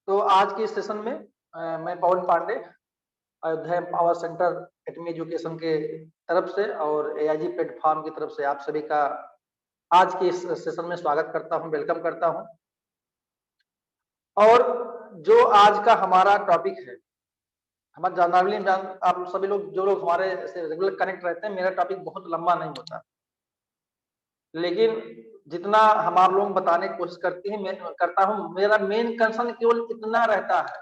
तो आज के इस सेशन में मैं पवन पांडे अयोध्या पावर सेंटर एटमी एजुकेशन के तरफ से और एआईजी प्लेटफॉर्म की तरफ से आप सभी का आज के इस सेशन में स्वागत करता हूं, वेलकम करता हूं। और जो आज का हमारा टॉपिक है, हमारे जानकारी आप सभी लोग जो लोग हमारे से रेगुलर कनेक्ट रहते हैं, मेरा टॉपिक बहुत लंबा नहीं होता, लेकिन जितना हमारे लोग बताने की कोशिश करती है मैं करता हूं। मेरा मेन कंसर्न केवल इतना रहता है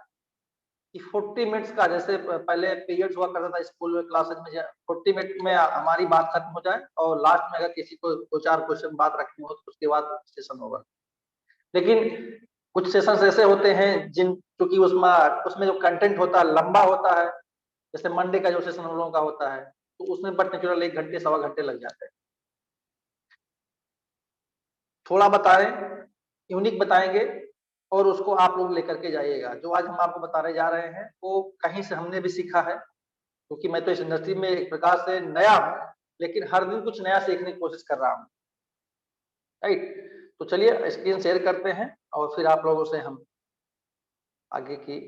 कि 40 मिनट्स का, जैसे पहले पीरियड्स हुआ करता था स्कूल में, क्लासेस में, 40 मिनट में हमारी बात खत्म हो जाए और लास्ट में अगर किसी को 2-4 क्वेश्चन बात रखनी हो तो उसके बाद सेशन होगा। लेकिन कुछ सेशंस ऐसे होते हैं क्योंकि उसमें जो कंटेंट होता है लंबा होता है, जैसे मंडे का जो सेशन हम लोगों का होता है, तो उसमें बट नेचुरल 1 घंटे सवा घंटे लग जाते हैं। थोड़ा बताएं, यूनिक बताएंगे और उसको आप लोग लेकर के जाइएगा। जो आज हम आपको बताने जा रहे हैं वो कहीं से हमने भी सीखा है, क्योंकि मैं तो इस इंडस्ट्री में एक प्रकार से नया हूं, लेकिन हर दिन कुछ नया सीखने की कोशिश कर रहा हूं। राइट, तो चलिए स्क्रीन शेयर करते हैं और फिर आप लोगों से हम आगे की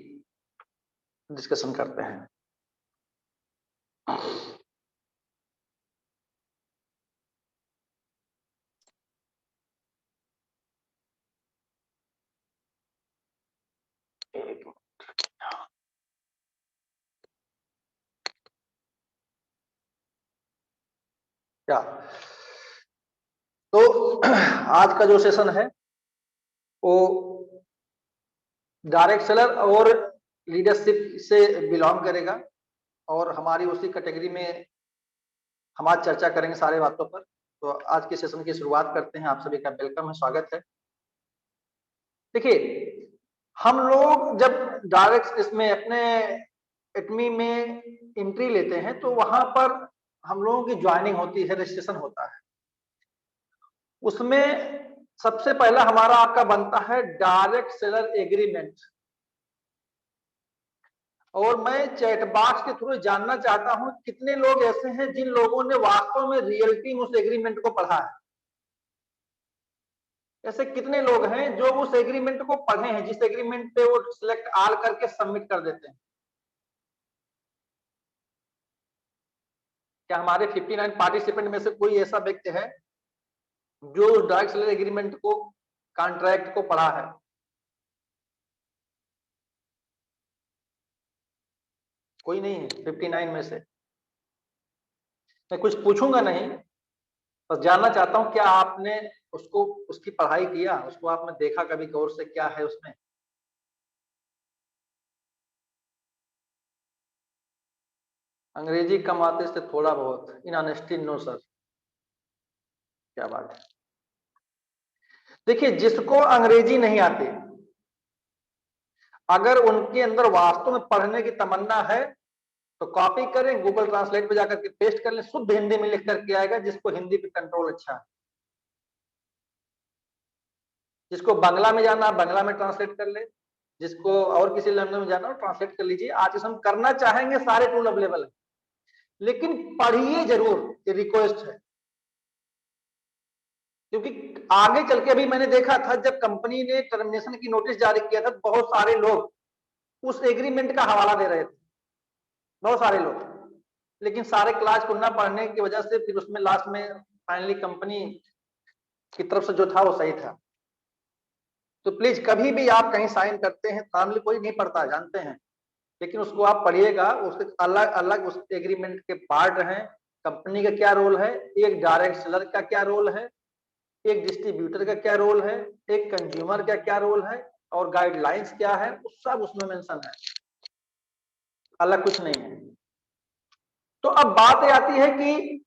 डिस्कशन करते हैं। क्या तो आज का जो सेशन है वो डायरेक्ट सेलर और लीडरशिप से बिलोंग करेगा और हमारी उसी कैटेगरी में हम आज चर्चा करेंगे सारे बातों पर। तो आज के सेशन की शुरुआत करते हैं। आप सभी का वेलकम है, स्वागत है। देखिए, हम लोग जब डायरेक्ट इसमें अपने एटमी में एंट्री लेते हैं तो वहां पर हम लोगों की ज्वाइनिंग होती है, रजिस्ट्रेशन होता है। उसमें सबसे पहला हमारा आपका बनता है डायरेक्ट सेलर एग्रीमेंट। और मैं चैट बॉक्स के थ्रू जानना चाहता हूं कितने लोग ऐसे हैं जिन लोगों ने वास्तव में रियलिटी में उस एग्रीमेंट को पढ़ा है। ऐसे कितने लोग हैं जो उस एग्रीमेंट को पढ़े हैं, जिस एग्रीमेंट पे वो सिलेक्ट आल करके सबमिट कर देते हैं। क्या हमारे 59 पार्टिसिपेंट में से कोई ऐसा व्यक्ति है जो डायरेक्ट सेलर एग्रीमेंट को, कॉन्ट्रैक्ट को पढ़ा है? कोई नहीं है 59 में से। मैं कुछ पूछूंगा नहीं, बस जानना चाहता हूं क्या आपने उसको, उसकी पढ़ाई किया, उसको आपने देखा कभी गौर से क्या है उसमें? अंग्रेजी कम आते से थोड़ा बहुत, इन ऑनेस्टी नो सर। क्या बात है। देखिए, जिसको अंग्रेजी नहीं आती, अगर उनके अंदर वास्तव में पढ़ने की तमन्ना है तो कॉपी करें, गूगल ट्रांसलेट पे जाकर के पेस्ट कर लें, शुद्ध हिंदी में लिख करके आएगा। जिसको हिंदी पे कंट्रोल अच्छा है, जिसको बांग्ला में जाना बांग्ला में ट्रांसलेट कर ले, जिसको और किसी लैंग्वेज में जाना हो ट्रांसलेट कर लीजिए। आज हम करना चाहेंगे, सारे टूल अवेलेबल है, लेकिन पढ़िए जरूर, ये रिक्वेस्ट है। क्योंकि आगे चल के अभी मैंने देखा था जब कंपनी ने टर्मिनेशन की नोटिस जारी किया था, बहुत सारे लोग उस एग्रीमेंट का हवाला दे रहे थे, बहुत सारे लोग। लेकिन सारे क्लास को ना पढ़ने की वजह से फिर उसमें लास्ट में फाइनली कंपनी की तरफ से जो था वो सही था। तो प्लीज कभी भी आप कहीं साइन करते हैं, फैमिली कोई नहीं पढ़ता जानते हैं, लेकिन उसको आप पढ़िएगा। उसके अलग अलग उस एग्रीमेंट के पार्ट हैं। कंपनी का क्या रोल है, एक डायरेक्ट सेलर का क्या रोल है, एक डिस्ट्रीब्यूटर का क्या रोल है, एक कंज्यूमर का क्या रोल है, और गाइडलाइंस क्या है, सब उसमें मेंशन है, अलग कुछ नहीं है। तो अब बात आती है कि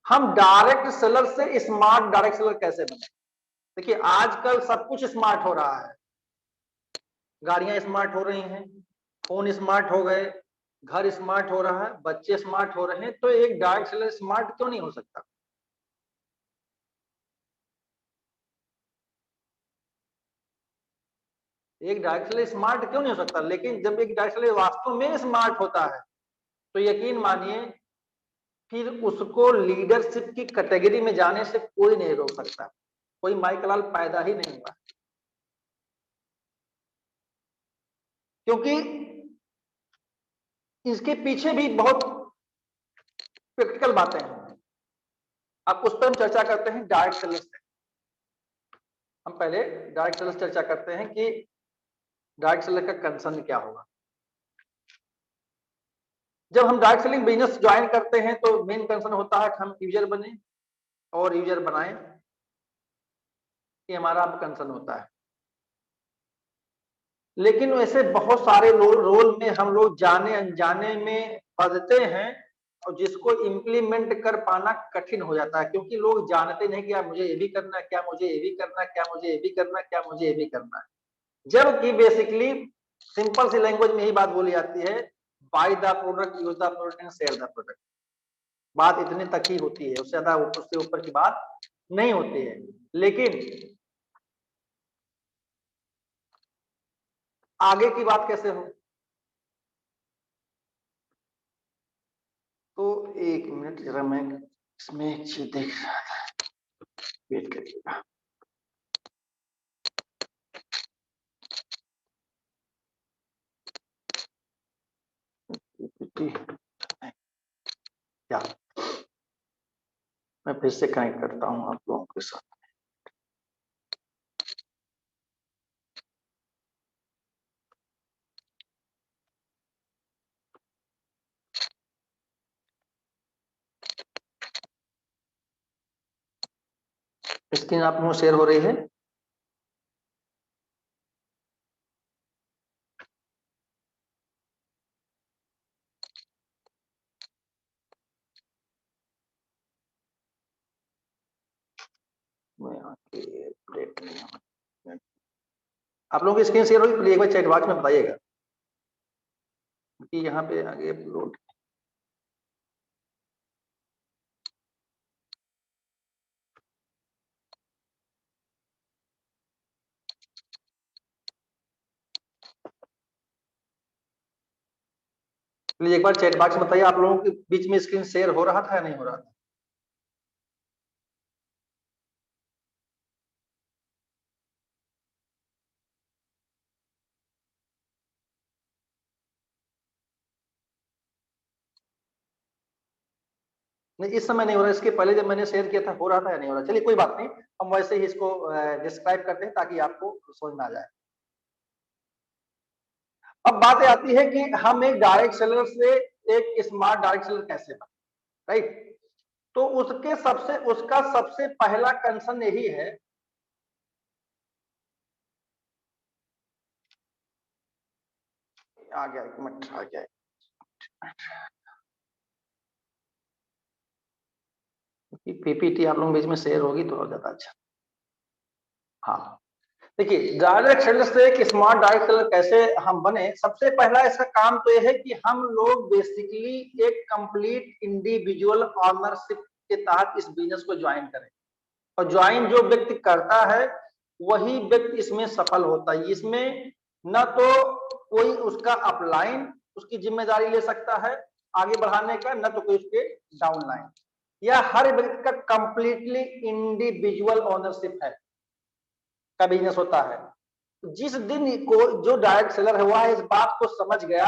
हम डायरेक्ट सेलर से स्मार्ट डायरेक्ट सेलर कैसे बने। देखिए, आजकल सब कुछ स्मार्ट हो रहा है। गाड़ियां स्मार्ट हो रही हैं, फोन स्मार्ट हो गए, घर स्मार्ट हो रहा है, बच्चे स्मार्ट हो रहे हैं। तो एक डायरेक्ट सेलर स्मार्ट क्यों नहीं हो सकता? एक डायरेक्ट सेलर स्मार्ट क्यों नहीं हो सकता? लेकिन जब एक डायरेक्ट सेलर वास्तव में स्मार्ट होता है तो यकीन मानिए फिर उसको लीडरशिप की कैटेगरी में जाने से कोई नहीं रोक सकता। कोई माइकलाल पैदा ही नहीं हुआ। क्योंकि इसके पीछे भी बहुत प्रैक्टिकल बातें हैं। अब उस पर हम चर्चा करते हैं डायरेक्ट सेलर्स से। हम पहले डायरेक्ट सेलर्स चर्चा करते हैं कि डायरेक्ट सेलर का कंसर्न क्या होगा। जब हम डायरेक्ट सेलिंग बिजनेस ज्वाइन करते हैं तो मेन कंसर्न होता है कि हम यूजर बने और यूजर बनाएं, ये हमारा कंसर्न होता है। लेकिन वैसे बहुत सारे रोल में हम लोग जाने अनजाने में फंसते हैं और जिसको इम्प्लीमेंट कर पाना कठिन हो जाता है, क्योंकि लोग जानते नहीं कि यार मुझे ये भी करना है, क्या मुझे ये भी करना है, क्या मुझे ये भी करना है, क्या मुझे ये भी करना है। जबकि बेसिकली सिंपल सी लैंग्वेज में ही बात बोली जाती है, by the product, use the product and share the product. बात इतने तक ही होती है, उससे ज्यादा उससे ऊपर की बात नहीं होती है। लेकिन आगे की बात कैसे हो, तो एक मिनट जरा मैं इसमें एक चीज देख रहा था, वेट करिएगा। क्या मैं फिर से कनेक्ट करता हूं आप लोगों के साथ। स्क्रीन आप लोगों शेयर हो रही है? आप लोगों की स्क्रीन शेयर होगी, प्लीज एक बार चैट बॉक्स में बताइएगा कि यहाँ पे आगे अपलोड। प्लीज एक बार चैट बॉक्स में बताइए, आप लोगों के बीच में स्क्रीन शेयर हो रहा था या नहीं हो रहा था? नहीं, इस समय नहीं हो रहा, इसके पहले जब मैंने शेयर किया था हो रहा था या नहीं हो रहा? चलिए कोई बात नहीं, हम वैसे ही इसको डिस्क्राइब करते हैं ताकि आपको समझ में आ जाए। अब बात आती है कि हम एक डायरेक्ट सेलर से एक स्मार्ट डायरेक्ट सेलर कैसे बने, राइट? तो उसका सबसे पहला कंसर्न यही है, आ गया एक मिनट, आ गया पीपीटी आप लोग बीच में शेयर होगी तो और ज्यादा अच्छा। हाँ, देखिए डायरेक्ट सेलर से एक स्मार्ट डायरेक्ट सेलर कैसे हम बने। सबसे पहला इसका काम तो यह है कि हम लोग बेसिकली एक कंप्लीट इंडिविजुअल ऑनरशिप के तहत इस बिजनेस को ज्वाइन करें, और ज्वाइन जो व्यक्ति करता है वही व्यक्ति इसमें सफल होता है। इसमें न तो कोई उसका अपलाइन उसकी जिम्मेदारी ले सकता है आगे बढ़ाने का, न तो कोई उसके डाउनलाइन, या हर व्यक्ति का कंप्लीटली इंडिविजुअल ओनरशिप है का बिजनेस होता है। जिस दिन को जो डायरेक्ट सेलर है वह इस बात को समझ गया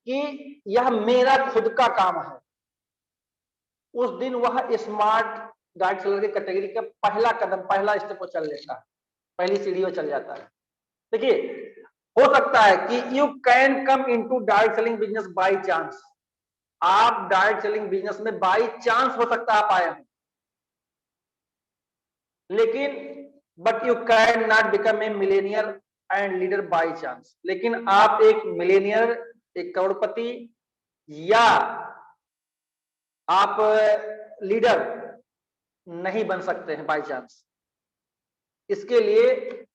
कि यह मेरा खुद का काम है, उस दिन वह स्मार्ट डायरेक्ट सेलर की कैटेगरी का पहला कदम, पहला स्टेप वो चल लेता है, पहली सीढ़ी वो चल जाता है। देखिए, हो सकता है कि you can come into direct selling business by chance, आप डायरेक्ट सेलिंग बिजनेस में बाय चांस हो सकता है आप आए हैं, लेकिन but you can not become a Millionaire and leader by chance. लेकिन आप एक मिलेनियर, एक करोड़पति या आप लीडर नहीं बन सकते हैं बाय चांस। इसके लिए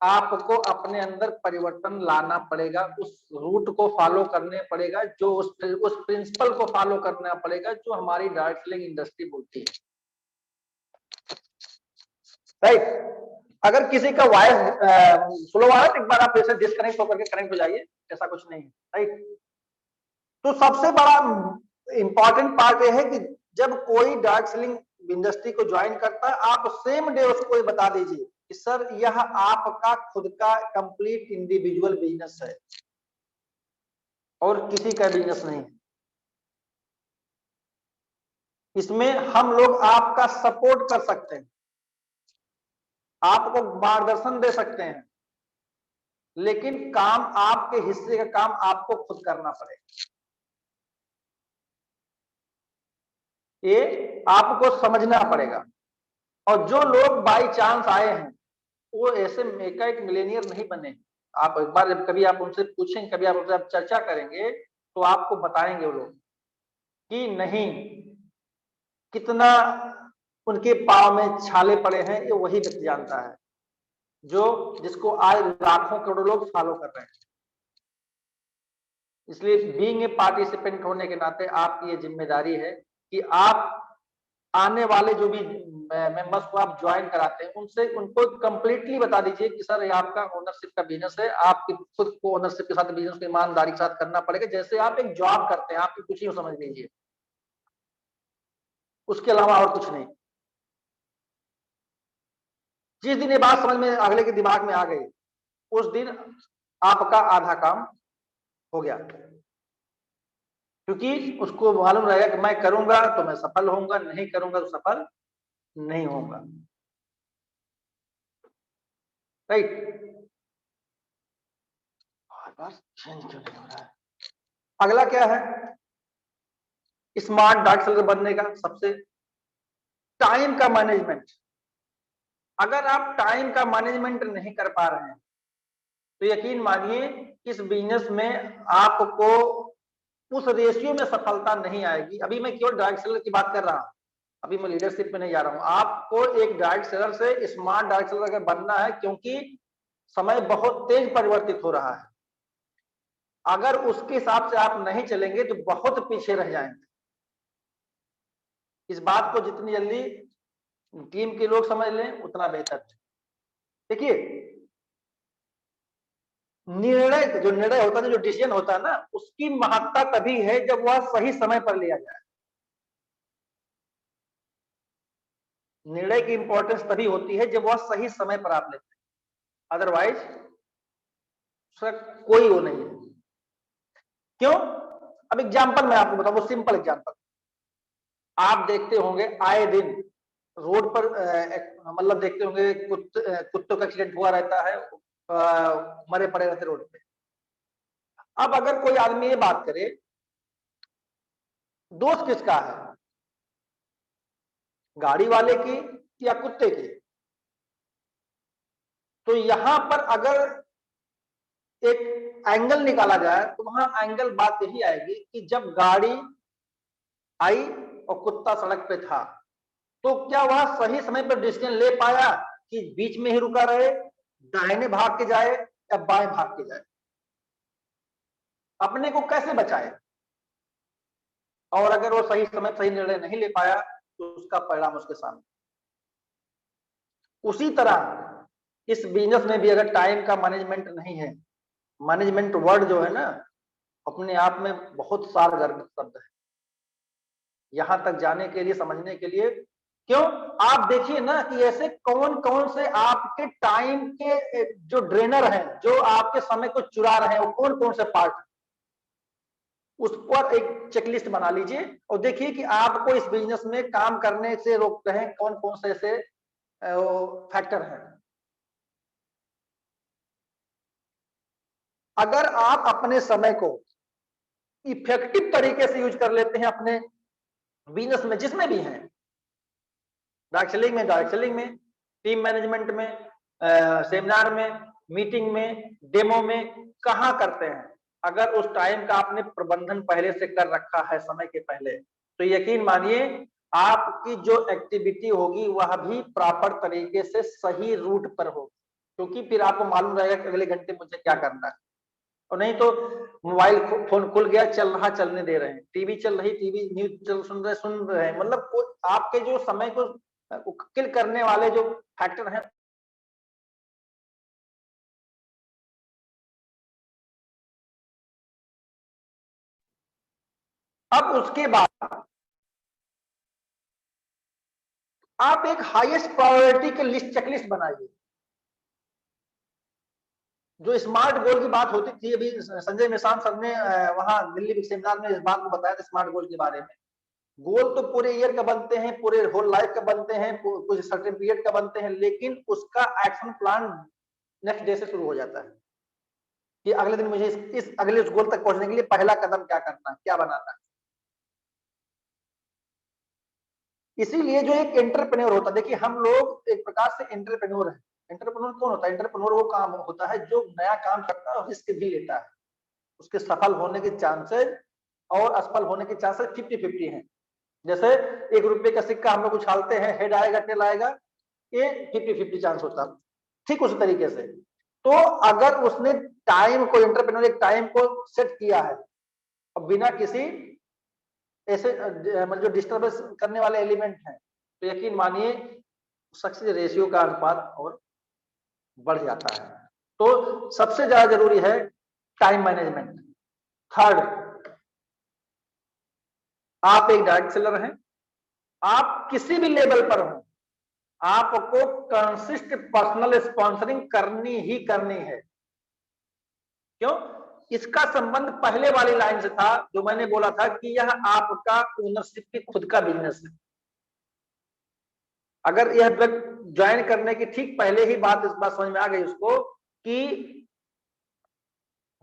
आपको अपने अंदर परिवर्तन लाना पड़ेगा, उस रूट को फॉलो करने पड़ेगा, जो उस प्रिंसिपल को फॉलो करना पड़ेगा जो हमारी डायरेक्ट सेलिंग इंडस्ट्री बोलती है, राइट? अगर किसी का वॉइस स्लो आ रहा है, एक बार आप ऐसे डिस्कनेक्ट होकर के कनेक्ट हो जाइए, ऐसा कुछ नहीं है, राइट? तो सबसे बड़ा इंपॉर्टेंट पार्ट यह है कि जब कोई डायरेक्ट सेलिंग इंडस्ट्री को ज्वाइन करता है, आप सेम डे उसको ये बता दीजिए कि सर यह आपका खुद का कंप्लीट इंडिविजुअल बिजनेस है, और किसी का बिजनेस नहीं है। इसमें हम लोग आपका सपोर्ट कर सकते हैं, आपको मार्गदर्शन दे सकते हैं, लेकिन काम आपके हिस्से का काम आपको खुद करना पड़ेगा। ये आपको समझना पड़ेगा। और जो लोग बाई चांस आए हैं वो ऐसे एक मिलेनियर नहीं बने। आप एक बार जब कभी आप उनसे पूछेंगे, कभी आप उनसे आप चर्चा करेंगे तो आपको बताएंगे वो लोग कि नहीं, कितना उनके पाँव में छाले पड़े हैं ये वही व्यक्ति जानता है, जो जिसको आज लाखों करोड़ों लोग फॉलो कर रहे हैं। इसलिए बीइंग ए पार्टिसिपेंट होने के नाते आपकी ये जिम्मेदारी है कि आप आने वाले जो भी मेंबर्स को आप ज्वाइन कराते हैं उनसे उनको कंप्लीटली बता दीजिए कि सर ये आपका ओनरशिप का बिजनेस है, आपकी खुद को ओनरशिप के साथ बिजनेस को ईमानदारी के साथ करना पड़ेगा, जैसे आप एक जॉब करते हैं, आपकी कुछ ही समझ लीजिए, उसके अलावा और कुछ नहीं। जिस दिन ये बात समझ में अगले के दिमाग में आ गई उस दिन आपका आधा काम हो गया, क्योंकि उसको मालूम रहेगा कि मैं करूंगा तो मैं सफल होऊंगा, नहीं करूंगा तो सफल नहीं होऊंगा। राइट। चेंज क्यों नहीं हो रहा है? अगला क्या है स्मार्ट डार्क सेलर बनने का? सबसे टाइम का मैनेजमेंट। अगर आप टाइम का मैनेजमेंट नहीं कर पा रहे हैं तो यकीन मानिए इस बिजनेस में आपको उस रेशियो में सफलता नहीं आएगी। अभी मैं केवल डायरेक्ट सेलर की बात कर रहा हूं, अभी मैं लीडरशिप में नहीं जा रहा हूं। आपको एक डायरेक्ट सेलर से स्मार्ट डायरेक्ट सेलर अगर बनना है, क्योंकि समय बहुत तेज परिवर्तित हो रहा है, अगर उसके हिसाब से आप नहीं चलेंगे तो बहुत पीछे रह जाएंगे। इस बात को जितनी जल्दी टीम के लोग समझ लें उतना बेहतर है। देखिए जो निर्णय होता है, जो डिसीजन होता है ना, उसकी महत्ता तभी है जब वह सही समय पर लिया जाए। निर्णय की इंपॉर्टेंस तभी होती है जब वह सही समय पर आप लेते हैं, अदरवाइज उसका कोई वो नहीं है। क्यों? अब एग्जाम्पल मैं आपको बताऊं, सिंपल एग्जाम्पल। आप देखते होंगे आए दिन रोड पर मतलब देखते होंगे कुत्तों का एक्सीडेंट हुआ रहता है, मरे पड़े रहते रोड पे। अब अगर कोई आदमी ये बात करे दोष किसका है, गाड़ी वाले की या कुत्ते की, तो यहां पर अगर एक एंगल निकाला जाए तो वहां एंगल बात यही आएगी कि जब गाड़ी आई और कुत्ता सड़क पे था तो क्या वह सही समय पर डिसीजन ले पाया कि बीच में ही रुका रहे, दाहिने भाग के जाए या बाएं भाग के जाए, अपने को कैसे बचाए? और अगर वो सही समय सही निर्णय नहीं ले पाया तो उसका परिणाम उसके सामने। उसी तरह इस बिजनेस में भी अगर टाइम का मैनेजमेंट नहीं है, मैनेजमेंट वर्ड जो है ना अपने आप में बहुत सारगर्भित शब्द है यहां तक जाने के लिए, समझने के लिए। क्यों? आप देखिए ना कि ऐसे कौन कौन से आपके टाइम के जो ड्रेनर हैं, जो आपके समय को चुरा रहे हैं, वो कौन कौन से पार्ट, उस पर एक चेकलिस्ट बना लीजिए और देखिए कि आपको इस बिजनेस में काम करने से रोकते हैं कौन कौन से ऐसे फैक्टर हैं। अगर आप अपने समय को इफेक्टिव तरीके से यूज कर लेते हैं अपने बिजनेस में, जिसमें भी हैं, डायरेक्ट सेलिंग में, टीम मैनेजमेंट में, सेमिनार में, मीटिंग में, डेमो में, कहां करते हैं, अगर उस टाइम का आपने प्रबंधन पहले से कर रखा है समय के पहले, तो यकीन मानिए आपकी जो एक्टिविटी होगी वह भी प्रॉपर तरीके से सही रूट पर होगी, क्योंकि फिर आपको मालूम रहेगा कि अगले घंटे मुझे क्या करना है। और नहीं तो मोबाइल फोन खुल गया, चल रहा, चलने दे रहे हैं, टीवी चल रही, टीवी न्यूज सुन रहे हैं, मतलब आपके जो समय को किल करने वाले जो फैक्टर हैं। अब उसके बाद आप एक हाईएस्ट प्रायोरिटी के लिस्ट चेकलिस्ट बनाइए। जो स्मार्ट गोल की बात होती थी, अभी संजय निशांत सर ने वहां दिल्ली सेमिनार में इस बात को बताया था स्मार्ट गोल के बारे में। गोल तो पूरे ईयर का बनते हैं, पूरे होल लाइफ का बनते हैं, कुछ सर्टेन पीरियड का बनते हैं, लेकिन उसका एक्शन प्लान नेक्स्ट डे से शुरू हो जाता है कि अगले दिन मुझे इस अगले उस गोल तक पहुंचने के लिए पहला कदम क्या करना है, क्या बनाना है। इसीलिए जो एक एंटरप्रेन्योर होता है, देखिए हम लोग एक प्रकार से एंटरप्रेन्योर है। एंटरप्रेन्योर कौन होता है? एंटरप्रेन्योर वो काम होता है जो नया काम करता है और रिस्क भी लेता है। उसके सफल होने के चांसेस और असफल होने के चांसेस 50-50 हैं। जैसे 1 रुपए का सिक्का हम लोग उछालते हैं, हेड आएगा टेल आएगा, ये 50-50 चांस होता है। ठीक उसी तरीके से तो अगर उसने टाइम को, एंटरप्रेन्योर एक टाइम को सेट किया है और बिना किसी ऐसे मतलब जो डिस्टर्बेंस करने वाले एलिमेंट हैं, तो यकीन मानिए सक्सेस रेशियो का अनुपात और बढ़ जाता है। तो सबसे ज्यादा जरूरी है टाइम मैनेजमेंट। थर्ड, आप एक डायरेक्ट सेलर हैं, आप किसी भी लेवल पर हो, आपको कंसिस्ट पर्सनल स्पॉन्सरिंग करनी ही करनी है। क्यों? इसका संबंध पहले वाली लाइन से था जो मैंने बोला था कि यह आपका ओनरशिप की खुद का बिजनेस है। अगर यह ज्वाइन करने की ठीक पहले ही इस बात समझ में आ गई उसको कि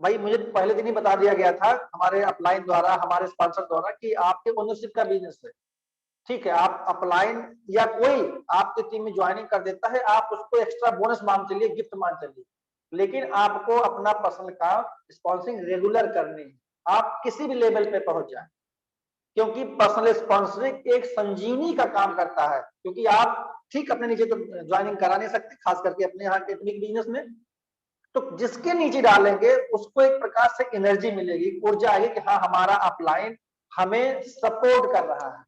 भाई मुझे पहले दिन ही बता दिया गया था हमारे अपलाइन द्वारा, हमारे स्पॉन्सर द्वारा कि आपके ओनरशिप का बिजनेस है। ठीक है, आप अपलाइन या कोई आपकी टीम में ज्वाइनिंग कर देता है, आप उसको एक्स्ट्रा बोनस मान चलिए, गिफ्ट मान चलिए, लेकिन आपको अपना पर्सनल काम स्पॉन्सरिंग रेगुलर करनी है, आप किसी भी लेवल पे पहुंच जाए। क्योंकि पर्सनल स्पॉन्सरिंग एक संजीवनी का काम करता है, क्योंकि आप ठीक अपने नीचे तो ज्वाइनिंग करा नहीं सकते, खास करके अपने यहाँ के एथनिक बिजनेस में। तो जिसके नीचे डालेंगे उसको एक प्रकार से एनर्जी मिलेगी, ऊर्जा आएगी कि हाँ हमारा अपलाइन हमें सपोर्ट कर रहा है।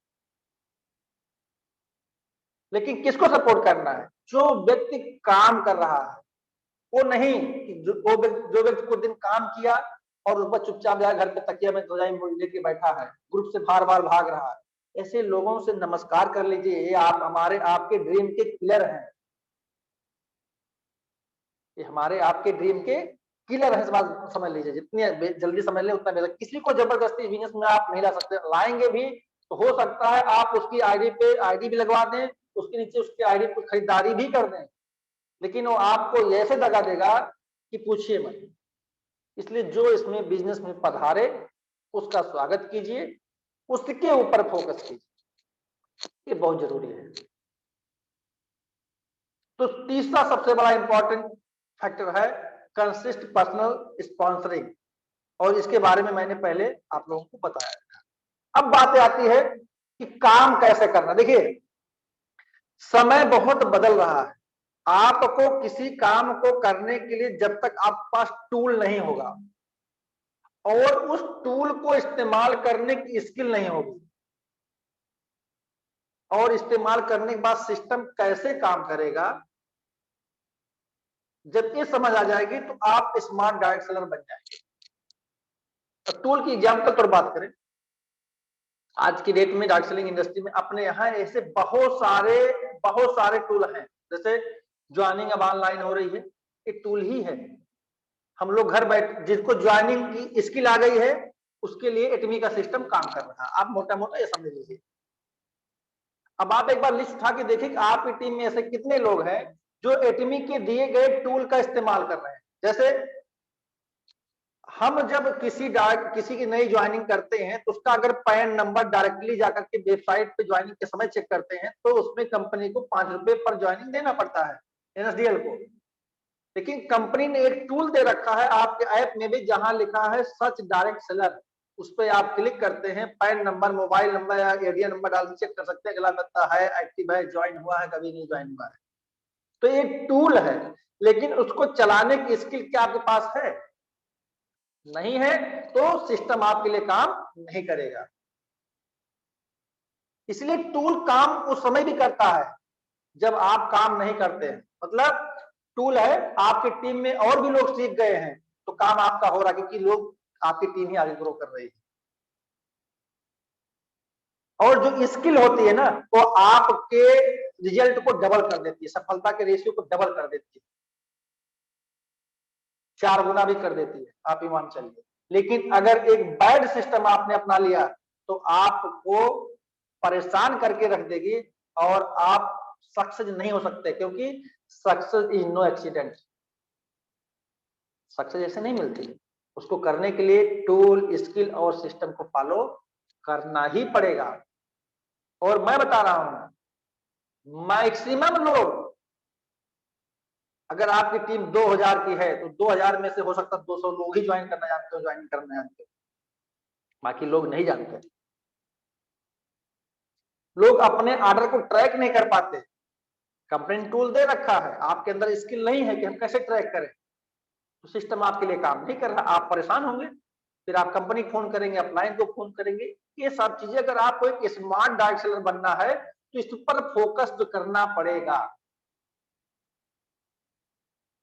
लेकिन किसको सपोर्ट करना है? जो व्यक्ति काम कर रहा है, वो नहीं कि जो व्यक्ति पूरे दिन काम किया और उसके बाद चुपचाप जाकर घर पे तकिया में रजाई लेके बैठा है, ग्रुप से बार बार भाग रहा है। ऐसे लोगों से नमस्कार कर लीजिए, ये आप हमारे आपके ड्रीम के किलर हैं, ये हमारे आपके ड्रीम के किलर है। बात समझ लीजिए, जितनी जल्दी समझ ले उतना बेहतर। किसी को जबरदस्ती बिजनेस में आप नहीं ला सकते, लाएंगे भी तो हो सकता है आप उसकी आईडी पे आईडी भी लगवा दें, उसके नीचे उसकी आईडी पर खरीदारी भी कर दें, लेकिन वो आपको ऐसे दगा देगा कि पूछिए मत। इसलिए जो इसमें बिजनेस में पधारे उसका स्वागत कीजिए, उसके ऊपर फोकस कीजिए, ये बहुत जरूरी है। तो तीसरा सबसे बड़ा इंपॉर्टेंट फैक्टर है कंसिस्ट पर्सनल स्पॉन्सरिंग, और इसके बारे में मैंने पहले आप लोगों को बताया था। अब बात आती है कि काम कैसे करना। देखिए समय बहुत बदल रहा है, आपको किसी काम को करने के लिए जब तक आपके पास टूल नहीं होगा और उस टूल को इस्तेमाल करने की स्किल नहीं होगी, और इस्तेमाल करने के बाद सिस्टम कैसे काम करेगा, जब ये समझ आ जाएगी तो आप स्मार्ट डायरेक्ट सेलर बन जाएंगे। तो टूल की एग्जाम्पल पर बात करें, आज की डेट में डायरेक्ट सेलिंग इंडस्ट्री में अपने यहाँ ऐसे बहुत सारे टूल हैं। जैसे ज्वाइनिंग अब ऑनलाइन हो रही है, एक टूल ही है। हम लोग घर बैठ, जिसको ज्वाइनिंग की स्किल आ गई है उसके लिए एटमी का सिस्टम काम कर रहा है, आप मोटा मोटा ये समझ लीजिए। अब आप एक बार लिस्ट उठा के देखिए कि आपकी टीम में ऐसे कितने लोग हैं जो एटमी के दिए गए टूल का इस्तेमाल कर रहे हैं। जैसे हम जब किसी की नई ज्वाइनिंग करते हैं तो उसका अगर पैन नंबर डायरेक्टली जाकर के वेबसाइट पे ज्वाइनिंग के समय चेक करते हैं तो उसमें कंपनी को 5 रुपए पर ज्वाइनिंग देना पड़ता है एनएसडीएल को। लेकिन कंपनी ने एक टूल दे रखा है आपके ऐप में भी, जहां लिखा है सच डायरेक्ट सेलर। उस पर आप क्लिक करते हैं, पैन नंबर, मोबाइल नंबर या एरिया नंबर डाल चेक कर सकते हैं, अगला बंदा है, एक्टिव है, ज्वाइन हुआ है, कभी नहीं ज्वाइन हुआ है। तो ये टूल है, लेकिन उसको चलाने की स्किल क्या आपके पास है? नहीं है, तो सिस्टम आपके लिए काम नहीं करेगा। इसलिए टूल काम उस समय भी करता है जब आप काम नहीं करते हैं। मतलब टूल है, आपकी टीम में और भी लोग सीख गए हैं तो काम आपका हो रहा है, क्योंकि लोग आपकी टीम ही आगे ग्रो कर रही है। और जो स्किल होती है ना, वो आपके रिजल्ट को डबल कर देती है, सफलता के रेशियो को डबल कर देती है। 4 गुना भी कर देती है, आप ईमान चलिए। लेकिन अगर एक बैड सिस्टम आपने अपना लिया तो आपको परेशान करके रख देगी और आप सक्सेस नहीं हो सकते, क्योंकि success is no accident. Success ऐसे नहीं मिलती, उसको करने के लिए टूल, स्किल और सिस्टम को फॉलो करना ही पड़ेगा। और मैं बता रहा हूं मैक्सिमम लोग, अगर आपकी टीम 2000 की है तो 2000 में से हो सकता है 200 लोग ही ज्वाइन करना जानते हो, ज्वाइन करना जानते हो, बाकी लोग नहीं जानते। लोग अपने ऑर्डर को ट्रैक नहीं कर पाते। कंपनी ने टूल दे रखा है, आपके अंदर स्किल नहीं है कि हम कैसे ट्रैक करें, तो सिस्टम आपके लिए काम नहीं कर रहा, आप परेशान होंगे। फिर आप कंपनी को फोन करेंगे, अपलाइन को फोन करेंगे। ये सब चीजें, अगर आपको एक स्मार्ट डायरेक्ट सेलर बनना है तो इस पर फोकस करना पड़ेगा।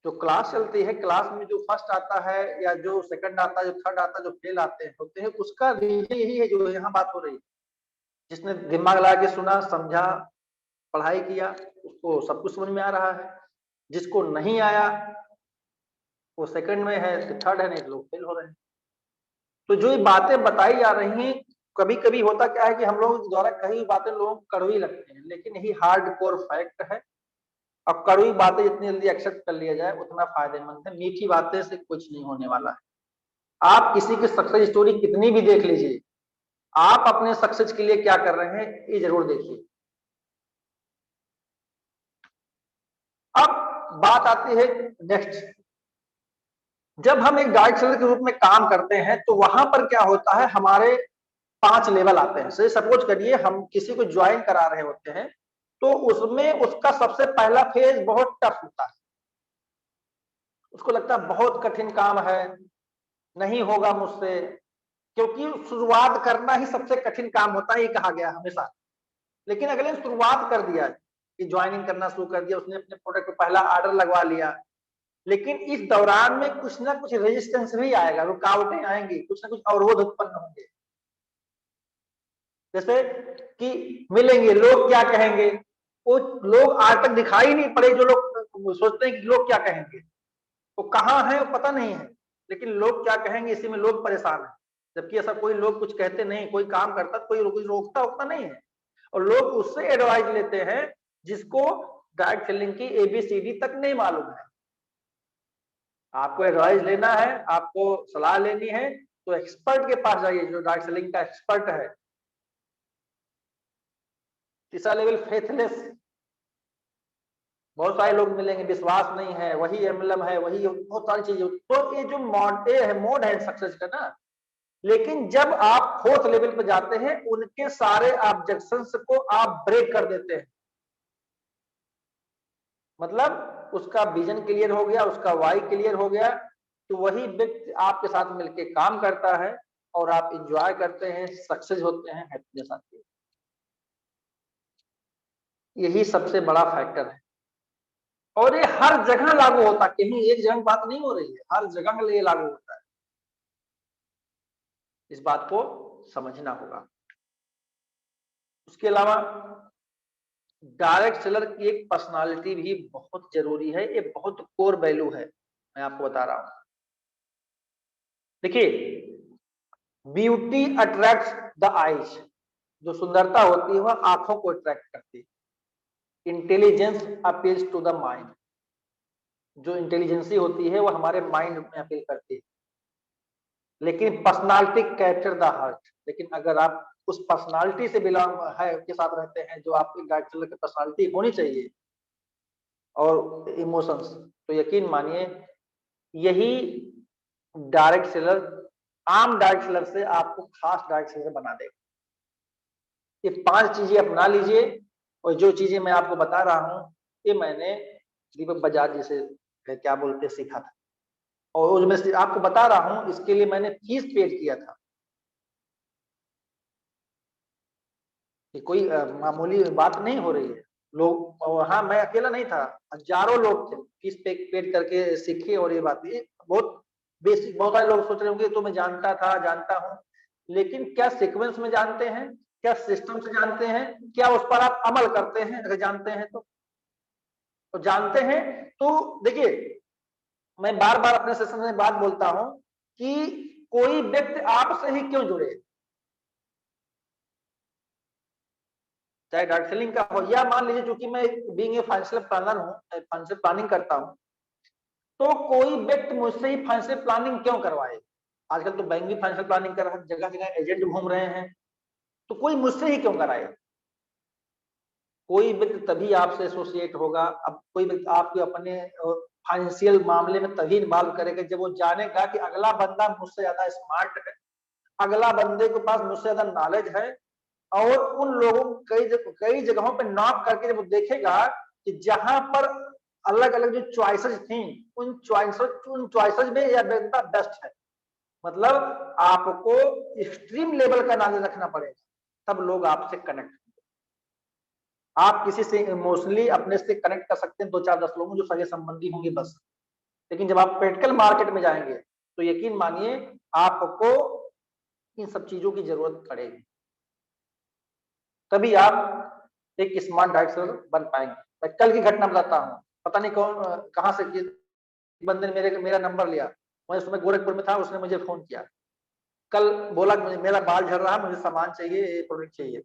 जो क्लास चलती है, क्लास में जो फर्स्ट आता है या जो सेकंड आता है, जो थर्ड आता है, जो फेल आते हैं होते हैं, उसका रीजन यही है जो यहाँ बात हो रही है। जिसने दिमाग लगा के सुना, समझा, पढ़ाई किया, उसको सब कुछ समझ में आ रहा है। जिसको नहीं आया वो सेकंड में है, थर्ड है, नहीं तो लोग फेल हो रहे हैं। तो जो ये बातें बताई जा रही हैं, कभी कभी होता क्या है कि हम लोग द्वारा कई बातें लोगों को कड़वी लगती हैं, लेकिन यही हार्ड कोर फैक्ट है। अब कड़वी बातें जितनी जल्दी एक्सेप्ट कर लिया जाए उतना फायदेमंद है। मीठी बातें से कुछ नहीं होने वाला है। आप किसी की सक्सेस स्टोरी कितनी भी देख लीजिए, आप अपने सक्सेस के लिए क्या कर रहे हैं ये जरूर देखिए। अब बात आती है नेक्स्ट, जब हम एक डायरेक्ट सेलर के रूप में काम करते हैं तो वहां पर क्या होता है, हमारे 5 लेवल आते हैं। से सपोज करिए हम किसी को ज्वाइन करा रहे होते हैं तो उसमें उसका सबसे पहला फेज बहुत टफ होता है। उसको लगता है बहुत कठिन काम है, नहीं होगा मुझसे, क्योंकि शुरुआत करना ही सबसे कठिन काम होता है, ये कहा गया हमेशा। लेकिन अगले ने शुरुआत कर दिया कि ज्वाइनिंग करना शुरू कर दिया, उसने अपने प्रोडक्ट पे पहला ऑर्डर लगवा लिया, लेकिन इस दौरान में कुछ ना कुछ रेजिस्टेंस भी आएगा, रुकावटें आएंगी, कुछ ना कुछ अवरोध उत्पन्न होंगे। जैसे कि मिलेंगे, लोग क्या कहेंगे, वो लोग आज तक दिखाई नहीं पड़े। जो लोग सोचते हैं कि लोग क्या कहेंगे, वो कहाँ है वो पता नहीं है, लेकिन लोग क्या कहेंगे इसी में लोग परेशान हैं। जबकि ऐसा कोई लोग कुछ कहते नहीं, कोई काम करता कोई कुछ रोकता होता नहीं है, और लोग उससे एडवाइस लेते हैं जिसको डायरेक्ट सेलिंग की ABCD तक नहीं मालूम है। आपको एडवाइस लेना है, आपको सलाह लेनी है तो एक्सपर्ट के पास जाइए, जो डायरेक्ट सेलिंग का एक्सपर्ट है। तीसरा लेवल फेथलेस, बहुत सारे लोग मिलेंगे, विश्वास नहीं है, वही एम्बलम है, वही बहुत सारी चीजें। तो ये जो मोड है सक्सेस का ना, लेकिन जब आप 4th लेवल पे जाते हैं उनके सारे ऑब्जेक्शंस को आप ब्रेक कर देते हैं। मतलब उसका विजन क्लियर हो गया, उसका वाई क्लियर हो गया, तो वही व्यक्ति आपके साथ मिलके काम करता है और आप इंजॉय करते हैं, सक्सेस होते हैं, हैप्पीनेस आती है। यही सबसे बड़ा फैक्टर है और ये हर जगह लागू होता है, कहीं एक जगह बात नहीं हो रही है, हर जगह के लिए लागू होता है। इस बात को समझना होगा। उसके अलावा डायरेक्ट सेलर की एक पर्सनालिटी भी बहुत जरूरी है, ये बहुत कोर वैल्यू है, मैं आपको बता रहा हूं। देखिए, ब्यूटी अट्रैक्ट्स द आईज, जो सुंदरता होती है वह आंखों को अट्रैक्ट करती है। Intelligence appeals to the mind, जो इंटेलिजेंसी होती है वो हमारे माइंड में अपील करती है। लेकिन पर्सनालिटी कैप्चर द हार्ट, लेकिन अगर आप उस पर्सनालिटी से बिलोंग है के साथ रहते हैं जो आपकी डायरेक्ट सेलर की पर्सनालिटी होनी चाहिए और इमोशंस, तो यकीन मानिए यही डायरेक्ट सेलर आम डायरेक्ट सेलर से आपको खास डायरेक्ट सेलर बना देगा। ये 5 चीजें अपना लीजिए, और जो चीजें मैं आपको बता रहा हूं ये मैंने दीपक बजाज जी से क्या बोलते सीखा था, और जो मैं आपको बता रहा हूं इसके लिए मैंने फीस पेड किया था। कि कोई मामूली बात नहीं हो रही है। लोग वहां, मैं अकेला नहीं था, हजारों लोग थे फीस पेड करके सीखे। और ये बात ये बहुत बेसिक, बहुत सारे लोग सोच रहे होंगे तो मैं जानता था, जानता हूं, लेकिन क्या सीक्वेंस में जानते हैं, क्या सिस्टम से जानते हैं, क्या उस पर आप अमल करते हैं? अगर जानते हैं तो जानते हैं तो देखिए, मैं बार बार अपने सेशन में बात बोलता हूं कि कोई व्यक्ति आपसे ही क्यों जुड़े, चाहे डायरेक्ट सेलिंग का हो या मान लीजिए क्योंकि मैं बीइंग ए फाइनेंशियल प्लानर हूं, फाइनेंशियल प्लानिंग करता हूं, तो कोई व्यक्ति मुझसे ही फाइनेंशियल प्लानिंग क्यों करवाए। आजकल तो बैंक भी फाइनेंशियल प्लानिंग कर रहा है, जगह जगह एजेंट घूम रहे हैं, तो कोई मुझसे ही क्यों कराए। कोई व्यक्ति तभी आपसे एसोसिएट होगा, अब कोई व्यक्ति आपके अपने फाइनेंशियल मामले में तभी इन्वॉल्व करेगा जब वो जानेगा कि अगला बंदा मुझसे ज्यादा स्मार्ट है, अगला बंदे के पास मुझसे ज्यादा नॉलेज है, और उन लोगों कई जगहों पे नॉक करके जब वो देखेगा कि जहां पर अलग अलग जो चॉइसेस थी उन चॉइसेस में यह बंदा बेस्ट है, मतलब आपको एक्सट्रीम लेवल का नॉलेज रखना पड़ेगा, तब लोग आपसे कनेक्ट। आप किसी से इमोशनली अपने से कनेक्ट कर सकते हैं 2-4-10 लोग जो सगे संबंधी होंगे बस, लेकिन जब आप प्रैक्टिकल मार्केट में जाएंगे तो यकीन मानिए आपको इन सब चीजों की जरूरत पड़ेगी, तभी आप एक स्मार्ट डायरेक्टर बन पाएंगे। मैं कल की घटना बताता हूँ, पता नहीं कौन कहां से बंदे ने मेरा नंबर लिया, मैं उस समय गोरखपुर में था, उसने मुझे फोन किया, कल बोला मेरा बाल झड़ रहा है, मुझे सामान चाहिए, प्रोडक्ट चाहिए,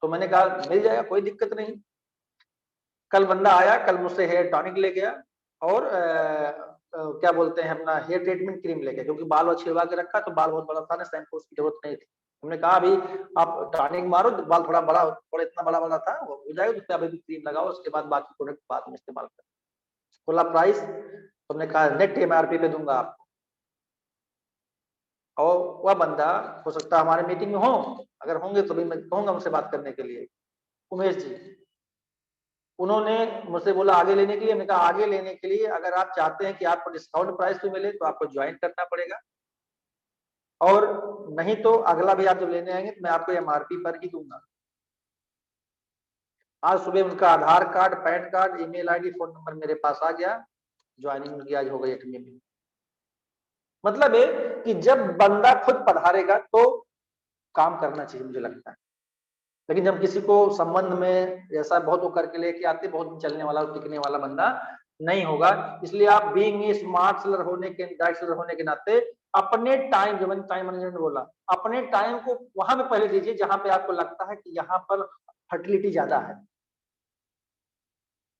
तो मैंने कहा मिल जाएगा, कोई दिक्कत नहीं। कल बंदा आया, कल मुझसे हेयर टॉनिक ले गया और क्या बोलते हैं अपना हेयर ट्रीटमेंट क्रीम ले गया, क्योंकि बाल वो छिलवा के रखा तो बाल बहुत बड़ा था ना, शैम्पू की जरूरत नहीं थी। हमने कहा अभी आप टॉनिक मारो, बाल थोड़ा इतना बड़ा बड़ा था, वो हो जाएगा, तो अभी क्रीम लगाओ, उसके बाद बाकी प्रोडक्ट बाद में इस्तेमाल करो। बोला प्राइस, तुमने कहा नेट MRP पे दूंगा आपको। और वह बंदा हो सकता है हमारे मीटिंग में हो, अगर होंगे तो भी मैं कहूंगा उनसे बात करने के लिए, उमेश जी, उन्होंने मुझसे बोला आगे लेने के लिए, मैंने कहा आगे लेने के लिए अगर आप चाहते हैं कि आपको डिस्काउंट प्राइस पे मिले तो आपको ज्वाइन करना पड़ेगा, और नहीं तो अगला भी आप जब लेने आएंगे तो मैं आपको MRP पर ही दूंगा। आज सुबह उनका Aadhaar card, PAN card, email ID, phone number मेरे पास आ गया, ज्वाइनिंग उनकी आज हो गई 8वीं में। मतलब है कि जब बंदा खुद पधारेगा तो काम करना चाहिए, मुझे लगता है। लेकिन जब किसी को संबंध में ऐसा बहुत वो करके लेके आते, बहुत दिन चलने वाला टिकने वाला बंदा नहीं होगा। इसलिए आप बीइंग स्मार्ट सेलर होने के, डायरेक्ट सेलर होने के नाते अपने टाइम, जो मैंने टाइम मैनेजमेंट बोला, अपने टाइम को वहां पे पहले दीजिए जहां पे आपको लगता है कि यहाँ पर फर्टिलिटी ज्यादा है,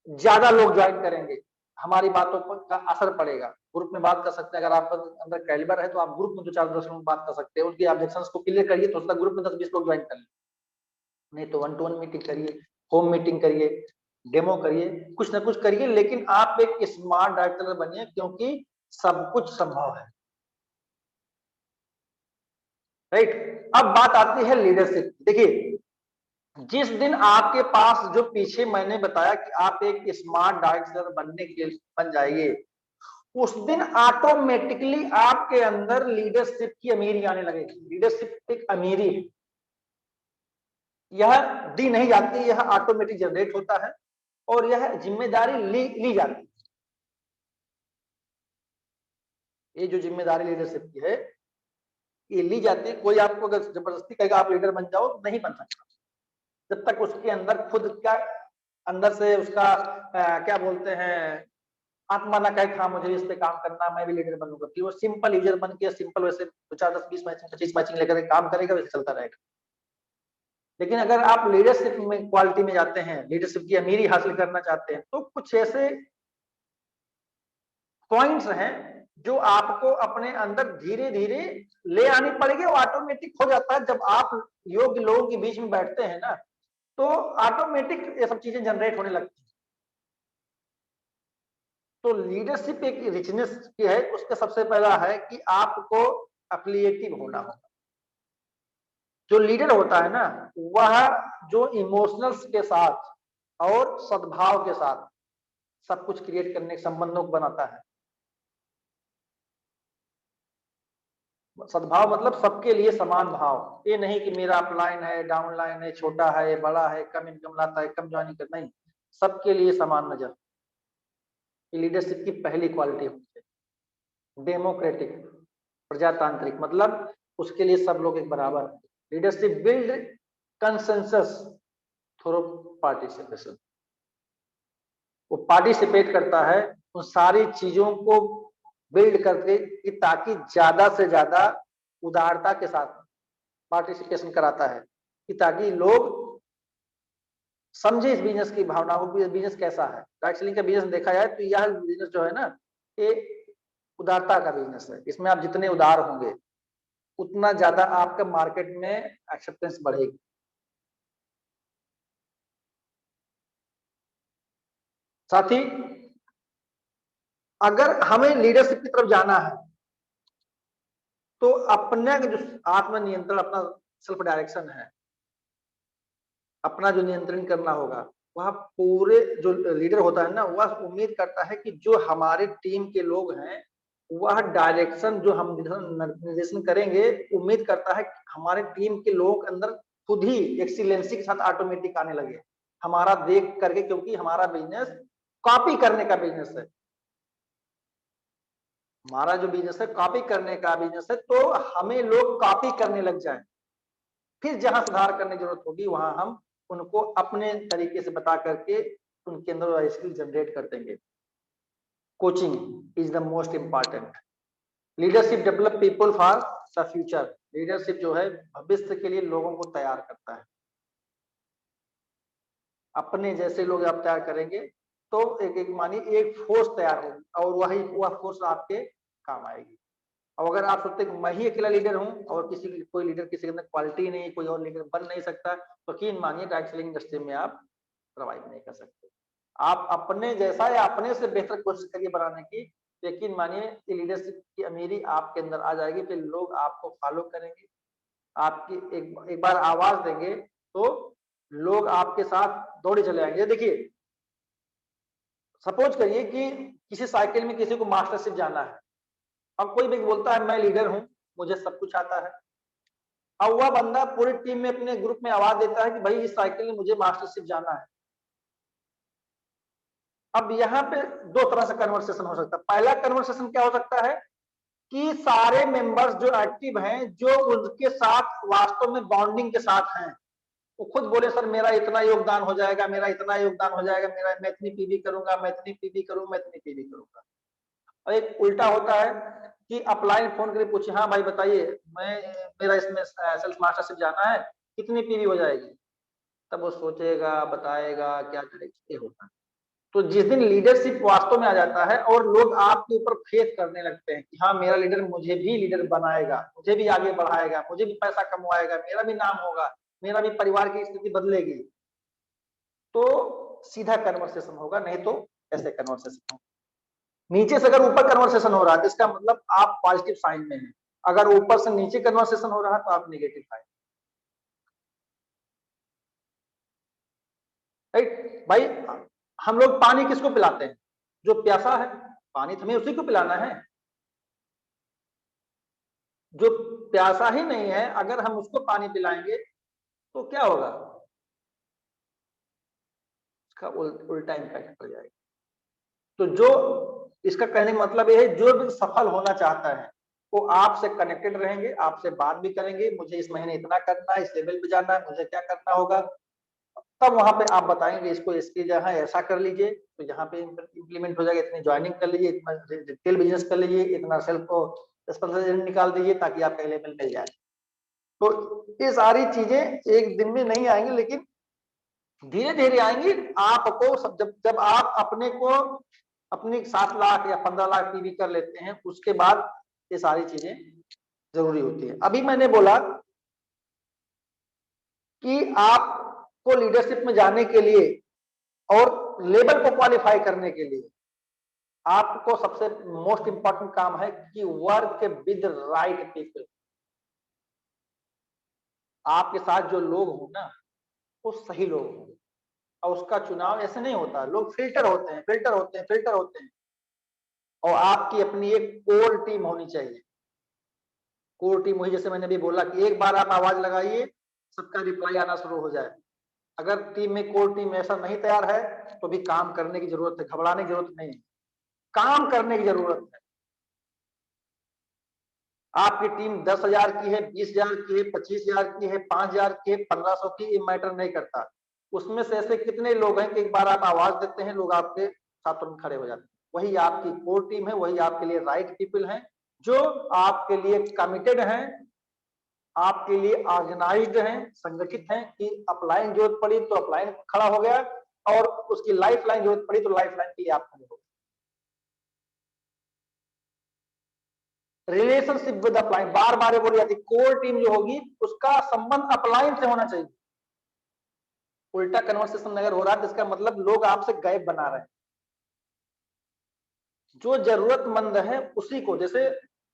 ज्यादा लोग ज्वाइन करेंगे, हमारी बातों पर का असर पड़ेगा। ग्रुप में बात कर सकते हैं, अगर आप अंदर कैलिबर है तो आप ग्रुप में 2-4-10 लोग बात कर सकते हैं, उनकी ऑब्जेक्शंस को क्लियर करिए, तो ग्रुप में 10-20 लोग ज्वाइन कर ले, नहीं तो 1-to-1 मीटिंग करिए, होम मीटिंग करिए, डेमो करिए, कुछ ना कुछ करिए, लेकिन आप एक स्मार्ट डायरेक्टर बनिए, क्योंकि सब कुछ संभव है। राइट, अब बात आती है लीडरशिप। देखिए, जिस दिन आपके पास जो पीछे मैंने बताया कि आप एक स्मार्ट डायरेक्टर बनने के लिए बन जाइए, उस दिन ऑटोमेटिकली आपके अंदर लीडरशिप की अमीरी आने लगेगी। लीडरशिप एक अमीरी है, यह दी नहीं जाती, यह ऑटोमेटिक जनरेट होता है, और यह जिम्मेदारी ली जाती है। ये जो जिम्मेदारी लीडरशिप की है ये ली जाती है। कोई आपको अगर जबरदस्ती कहेगा आप लीडर बन जाओ, नहीं बन सकता जब तक उसके अंदर खुद का, अंदर से उसका क्या बोलते हैं, आत्मा ना कहे हाँ मुझे इस पे काम करना, मैं भी लीडर बनूंगा। कि वो सिंपल लीडर बन के सिंपल वैसे 2-4-10-20-25 मैचिंग लेकर काम करेगा, वैसे चलता रहेगा। लेकिन अगर आप लीडरशिप में क्वालिटी में जाते हैं, लीडरशिप की अमीरी हासिल करना चाहते हैं, तो कुछ ऐसे पॉइंट्स हैं जो आपको अपने अंदर धीरे धीरे ले आनी पड़ेगी। वो ऑटोमेटिक हो जाता है जब आप योग्य लोगों के बीच में बैठते हैं ना, तो ऑटोमेटिक ये सब चीजें जनरेट होने लगती हैं। तो लीडरशिप एक रिचनेस की है, उसका सबसे पहला है कि आपको एफिलिएटिव होना होगा। जो लीडर होता है ना, वह जो इमोशनल्स के साथ और सद्भाव के साथ सब कुछ क्रिएट करने के संबंधों को बनाता है। सद्भाव मतलब सबके लिए समान भाव, ये नहीं कि मेरा अपलाइन है, डाउनलाइन है, छोटा है, बड़ा है, कम इनकम लाता है, कम ज्वाइनिंग करता, नहीं, सबके लिए समान नजर। ये लीडरशिप की पहली क्वालिटी होती है। डेमोक्रेटिक, प्रजातांत्रिक, मतलब उसके लिए सब लोग एक बराबर है। Leadership build consensus through participation, वो पार्टिसिपेट करता है उन सारी चीजों को बिल्ड करके कि ताकि ज्यादा से ज्यादा उदारता के साथ पार्टिसिपेशन कराता है कि ताकि लोग समझे इस बिजनेस की भावना को, बिजनेस कैसा है। डायरेक्ट सेलिंग का बिजनेस देखा जाए तो यह बिजनेस जो है ना, ये उदारता का बिजनेस है। इसमें आप जितने उदार होंगे उतना ज्यादा आपका मार्केट में एक्सेप्टेंस बढ़ेगी। साथ ही अगर हमें लीडरशिप की तरफ जाना है तो अपने जो आत्मनियंत्रण, अपना सेल्फ डायरेक्शन है, अपना जो नियंत्रण करना होगा, वह पूरे जो लीडर होता है ना, वह उम्मीद करता है कि जो हमारे टीम के लोग हैं वह डायरेक्शन जो हम निर्देशन करेंगे, उम्मीद करता है कि हमारे टीम के लोगों के अंदर खुद ही एक्सीलेंसी के साथ ऑटोमेटिक आने लगे हमारा देख करके, क्योंकि हमारा बिजनेस कॉपी करने का बिजनेस है। हमारा जो बिजनेस है कॉपी करने का बिजनेस है, तो हमें लोग कॉपी करने लग जाए। फिर जहां सुधार करने की जरूरत होगी वहां हम उनको अपने तरीके से बता करके उनके अंदर स्किल जनरेट कर देंगे। Coaching is the most important. Leadership develop people for the future. Leadership जो है भविष्य के लिए लोगों को तैयार करता है। अपने जैसे लोग आप तैयार करेंगे तो एक मानिए एक फोर्स तैयार होगी और वह फोर्स आपके काम आएगी। और अगर आप सोचते हैं मैं ही अकेला लीडर हूं और कोई लीडर किसी के अंदर क्वालिटी नहीं, कोई और लीडर बन नहीं सकता, तो यकीन मानिए डायरेक्ट सेलिंग इंडस्ट्री में आप सर्वाइव नहीं कर सकते। आप अपने जैसा या अपने से बेहतर कोशिश करिए बनाने की, यकीन मानिए कि लीडरशिप की अमीरी आपके अंदर आ जाएगी। फिर लोग आपको फॉलो करेंगे, आपकी एक बार आवाज देंगे तो लोग आपके साथ दौड़े चले आएंगे। देखिए सपोज करिए कि किसी साइकिल में किसी को मास्टरशिप जाना है। अब कोई भी बोलता है मैं लीडर हूं, मुझे सब कुछ आता है। अब वह बंदा पूरी टीम में अपने ग्रुप में आवाज देता है कि भाई इस साइकिल में मुझे मास्टरशिप जाना है। अब यहाँ पे दो तरह से कन्वर्सेशन हो सकता है। पहला कन्वर्सेशन क्या हो सकता है कि सारे मेंबर्स जो एक्टिव हैं, जो उनके साथ वास्तव में बॉन्डिंग के साथ हैं, वो खुद बोले सर मेरा इतना योगदान हो जाएगा, मेरा इतना योगदान हो जाएगा, मेरा मैं इतनी पीवी करूंगा, मैं इतनी पीवी करूंगा, मैं इतनी पीवी करूंगा। और एक उल्टा होता है कि अपलाइन फोन करके पूछे हाँ भाई बताइए मैं मेरा इसमें सेल्फ मास्टरशिप जाना है, कितनी पीवी हो जाएगी। तब वो सोचेगा, बताएगा क्या करेगा, ये होता है। तो जिस दिन लीडरशिप वास्तव में आ जाता है और लोग आपके ऊपर फेथ करने लगते हैं कि हाँ मेरा लीडर मुझे भी लीडर बनाएगा, मुझे भी आगे बढ़ाएगा, मुझे भी पैसा कमवाएगा, मेरा भी नाम होगा, मेरा भी परिवार की स्थिति बदलेगी, तो सीधा कन्वर्सेशन होगा। नहीं तो ऐसे कन्वर्सेशन होगा। नीचे से अगर ऊपर कन्वर्सेशन हो रहा है तो इसका मतलब आप पॉजिटिव साइन में हैं। अगर ऊपर से नीचे कन्वर्सेशन हो रहा है तो आप नेगेटिव साइन। राइट भाई, हम लोग पानी किसको पिलाते हैं? जो प्यासा है, पानी तो हमें उसी को पिलाना है। जो प्यासा ही नहीं है अगर हम उसको पानी पिलाएंगे तो क्या होगा? उसका उल्टा इम्पैक्ट पड़ जाएगा। तो जो इसका कहने का मतलब यह है, जो भी सफल होना चाहता है वो आपसे कनेक्टेड रहेंगे, आपसे बात भी करेंगे, मुझे इस महीने इतना करना है, इस लेवल पे जाना है, मुझे क्या करना होगा। तब वहां पे आप बताएंगे इसको इसकी जगह ऐसा कर लीजिए तो यहाँ पे इंप्लीमेंट हो जाएगा, इतनी ज्वाइनिंग कर लीजिए, इतना रिटेल बिजनेस कर लीजिए, इतना सेल्फ को स्पेशलाइजेशन निकाल दीजिए ताकि आपका लेवल मिल जाए। तो ये सारी चीजें एक दिन में नहीं आएंगी, लेकिन धीरे धीरे आएंगी। आपको सब जब जब आप अपने को अपनी 7 लाख या 15 लाख पीवी कर लेते हैं उसके बाद ये सारी चीजें जरूरी होती है। अभी मैंने बोला कि आपको लीडरशिप में जाने के लिए और लेवल को क्वालिफाई करने के लिए आपको सबसे मोस्ट इंपॉर्टेंट काम है कि वर्क विद राइट पीपल। आपके साथ जो लोग हो ना वो सही लोग हों। और उसका चुनाव ऐसे नहीं होता, लोग फिल्टर होते हैं, फिल्टर होते हैं, फिल्टर होते हैं। और आपकी अपनी एक कोर टीम होनी चाहिए। कोर टीम वही, जैसे मैंने अभी बोला कि एक बार आप आवाज लगाइए सबका रिप्लाई आना शुरू हो जाए। अगर टीम में कोर टीम ऐसा नहीं तैयार है तो भी काम करने की जरूरत है, घबराने की जरूरत नहीं है, काम करने की जरूरत है। आपकी टीम 10,000 की है, 20,000 की है, 25,000 की है, 5,000 की है, 1,500 की, ये मैटर नहीं करता। उसमें से ऐसे कितने लोग हैं कि एक बार आप आवाज देते हैं लोग आपके साथ तुरंत खड़े हो जाते हैं। वही आपकी कोर टीम है, वही आपके लिए राइट पीपल हैं, जो आपके लिए कमिटेड हैं, आपके लिए ऑर्गेनाइज्ड हैं, संगठित हैं कि अपलाइन जरूरत पड़ी तो अपलाइन खड़ा हो गया, और उसकी लाइफ लाइन जरूरत पड़ी तो लाइफ लाइन के लिए आप खड़े हो गए। रिलेशनशिप विद अपलाइन, बार बार बोली जाती, कोर टीम जो होगी उसका संबंध अपलाइन से होना चाहिए। उल्टा कन्वर्सेशन अगर हो रहा है तो इसका मतलब लोग आपसे गैप बना रहे हैं। जो जरूरतमंद है उसी को, जैसे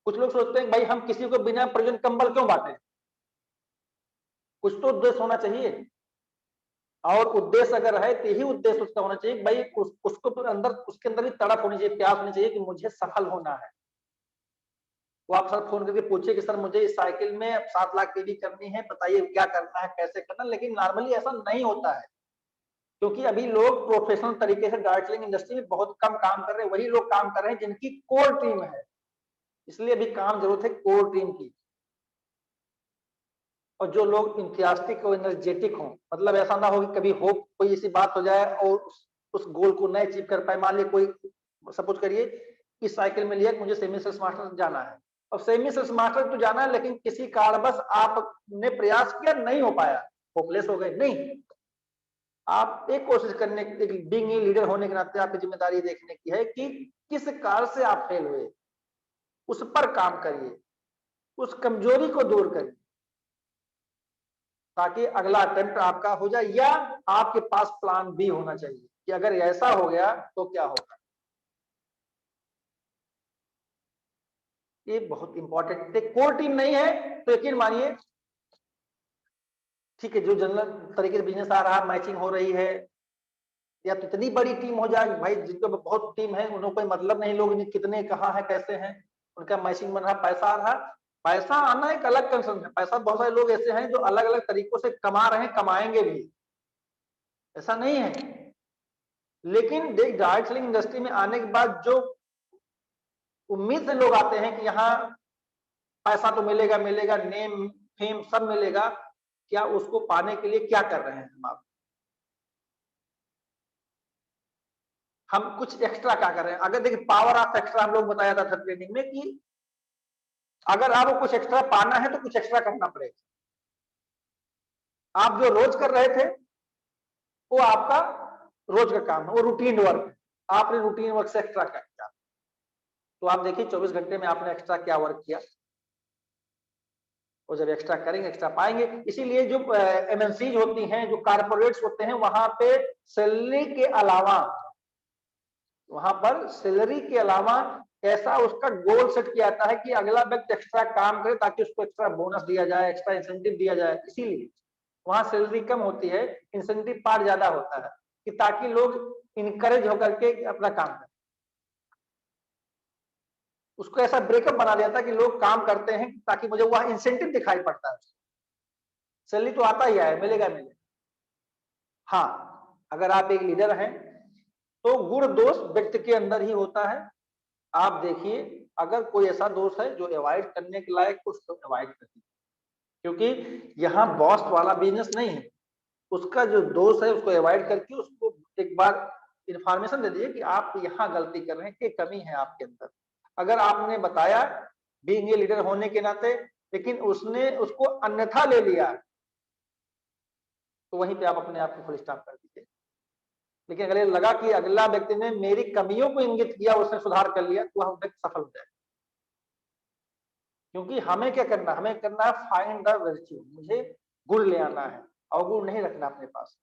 कुछ लोग सोचते हैं भाई हम किसी को बिना प्रयोजन कंबल क्यों बांटे, कुछ तो उद्देश्य होना चाहिए, और उद्देश्य अगर है तो यही उद्देश्य उसका होना चाहिए भाई, उसको तो अंदर, उसके अंदर भी तड़प होनी चाहिए, प्यास होनी चाहिए कि मुझे सफल होना है। वो आप सर फोन करके पूछिए कि सर मुझे इस साइकिल में 7 लाख केडी करनी है, बताइए क्या करना है, कैसे करना, लेकिन नॉर्मली ऐसा नहीं होता है, क्योंकि अभी लोग प्रोफेशनल तरीके से डार्टलिंग इंडस्ट्री में बहुत कम काम कर रहे हैं, वही लोग काम कर रहे हैं जिनकी कोर टीम है, इसलिए अभी काम जरूरत है कोर टीम की। और जो लोग इंथुसियास्टिक और एनर्जेटिक हों, मतलब ऐसा ना हो कि कभी हो कोई ऐसी बात हो जाए और उस गोल को न अचीव कर पाए। मान लीजिए कोई, सपोज करिए इस साइकिल में लिया मुझे सेमी सेल्स मास्टर जाना है, और सेमी सेल्स मास्टर तो जाना है, लेकिन किसी कारणवश आपने प्रयास किया नहीं हो पाया, होपलेस हो गए, नहीं, आप एक कोशिश करने, एक बीइंग लीडर होने के नाते आपकी जिम्मेदारी देखने की है कि किस कारण से आप फेल हुए, उस पर काम करिए, उस कमजोरी को दूर करिए, ताकि अगला अटेम्प्ट आपका हो जाए, या आपके पास प्लान बी होना चाहिए कि अगर ऐसा हो गया तो क्या होगा। ये बहुत इंपॉर्टेंट है। कोर टीम नहीं है तो यकीन मानिए, ठीक है, जो जनरल तरीके से बिजनेस आ रहा, मैचिंग हो रही है, या तो इतनी बड़ी टीम हो जाए भाई, जिनको बहुत टीम है उनको कोई मतलब नहीं लोग कितने कहाँ है कैसे हैं, उनका मैचिंग बन रहा, पैसा आ रहा, पैसा आना एक अलग कंसर्न है, पैसा बहुत सारे लोग ऐसे हैं जो अलग अलग तरीकों से कमा रहे हैं, कमाएंगे भी, ऐसा नहीं है, लेकिन देख डायरेक्ट सेलिंग इंडस्ट्री में आने के बाद जो उम्मीद से लोग आते हैं कि यहाँ पैसा तो मिलेगा मिलेगा, नेम फेम सब मिलेगा, क्या उसको पाने के लिए क्या कर रहे हैं हम कुछ एक्स्ट्रा क्या कर रहे हैं। अगर देखिए पावर ऑफ एक्स्ट्रा हम लोग बताया था ट्रेनिंग में कि अगर आपको कुछ एक्स्ट्रा पाना है तो कुछ एक्स्ट्रा करना पड़ेगा। आप जो रोज कर रहे थे वो आपका रोज का काम है, वो रूटीन वर्क है, आपने रूटीन वर्क से एक्स्ट्रा क्या किया, तो आप देखिए 24 घंटे में आपने एक्स्ट्रा क्या वर्क किया, और जब एक्स्ट्रा करेंगे एक्स्ट्रा पाएंगे। इसीलिए जो एमएनसीज होती हैं, जो कारपोरेट्स होते हैं, वहां पे सैलरी के अलावा, वहां पर सैलरी के अलावा ऐसा उसका गोल सेट किया जाता है कि अगला व्यक्ति एक्स्ट्रा काम करे ताकि उसको एक्स्ट्रा बोनस दिया जाए, एक्स्ट्रा इंसेंटिव दिया जाए। इसीलिए वहां सैलरी कम होती है, इंसेंटिव पार्ट ज्यादा होता है, कि ताकि लोग इनकरेज होकर के अपना काम करें। उसको ऐसा ब्रेकअप बना दिया था कि लोग काम करते हैं ताकि मुझे वह इंसेंटिव दिखाई पड़ता है, सैलरी तो आता ही है, मिलेगा मिलेगा। हाँ, अगर आप एक लीडर हैं तो गुण दोष व्यक्ति के अंदर ही होता है। आप देखिए अगर कोई ऐसा दोष है जो अवॉइड करने के लायक, उसको अवॉइड करिए, क्योंकि यहाँ बॉस वाला बिजनेस नहीं है, उसका जो दोष है उसको अवॉइड करके उसको एक बार इंफॉर्मेशन दे दीजिए कि आप यहाँ गलती कर रहे हैं, कि कमी है आपके अंदर। अगर आपने बताया बीइंग ए लीडर होने के नाते, लेकिन उसने उसको अन्यथा ले लिया, तो वहीं पे आप अपने आप को फुल स्टॉप कर दीजिए। लेकिन अगर लगा कि अगला व्यक्ति ने मेरी कमियों को इंगित किया, उसने सुधार कर लिया, तो वह व्यक्ति सफल हो जाए। क्योंकि हमें क्या करना, हमें करना है फाइंड द वर्च्यू, मुझे गुण ले आना है, अवगुण नहीं रखना अपने पास,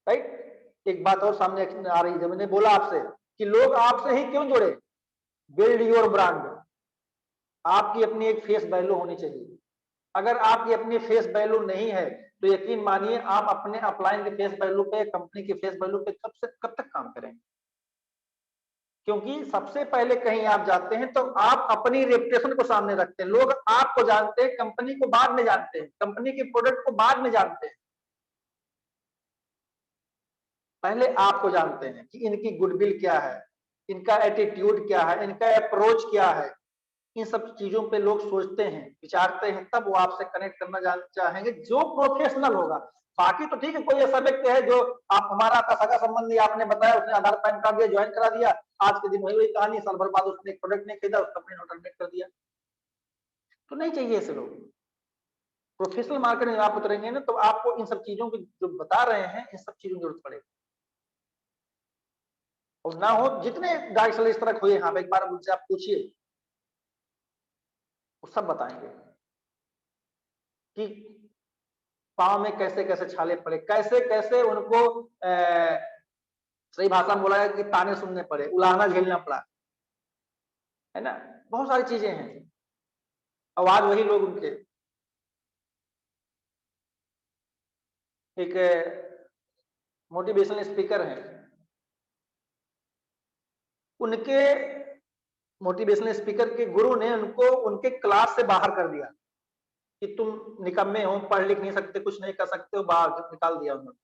राइट। एक बात और सामने आ रही है, मैंने बोला आपसे कि लोग आपसे ही क्यों जुड़े, बिल्ड योर ब्रांड, आपकी अपनी एक फेस वैल्यू होनी चाहिए। अगर आपकी अपनी फेस वैल्यू नहीं है तो यकीन मानिए आप अपने अपलाइन के फेस वैल्यू पे, कंपनी के फेस वैल्यू पे कब तक काम करेंगे। क्योंकि सबसे पहले कहीं आप जाते हैं तो आप अपनी रेपुटेशन को सामने रखते हैं, लोग आपको जानते हैं, कंपनी को बाद में जानते हैं, कंपनी के प्रोडक्ट को बाद में जानते हैं, पहले आपको जानते हैं कि इनकी गुडविल क्या है, इनका एटीट्यूड क्या है, इनका अप्रोच क्या है। इन सब चीजों पे लोग सोचते हैं, विचारते हैं, तब वो आपसे कनेक्ट करना चाहेंगे, जो प्रोफेशनल होगा। बाकी तो ठीक है, कोई ऐसा व्यक्ति है जो आप हमारा आपका सगा संबंधी, आपने बताया, उसने आधार पैन कार्ड दिया, ज्वाइन करा दिया, आज के दिन वही कहानी, साल भर बाद उसने एक प्रोडक्ट नहीं खरीदा, उसका अपने टर्मिनेट कर दिया, तो नहीं चाहिए ऐसे लोग। प्रोफेशनल मार्केट में आप उतरेंगे ना, तो आपको इन सब चीजों की जो बता रहे हैं, इन सब चीजों की जरूरत पड़ेगी। और ना हो जितने डायरेक्ट सेलर इस तरह हुए यहाँ पे, एक बार उनसे आप पूछिए, वो सब बताएंगे कि पाँव में कैसे कैसे छाले पड़े, कैसे कैसे उनको सही भाषा में बोला है कि ताने सुनने पड़े, उलाहना झेलना पड़ा, है ना, बहुत सारी चीजें हैं। आवाज वही लोग उनके, एक मोटिवेशनल स्पीकर हैं, उनके मोटिवेशनल स्पीकर के गुरु ने उनको उनके क्लास से बाहर कर दिया कि तुम निकम्मे हो, पढ़ लिख नहीं सकते, कुछ नहीं कर सकते हो, बाहर निकाल दिया उन्होंने।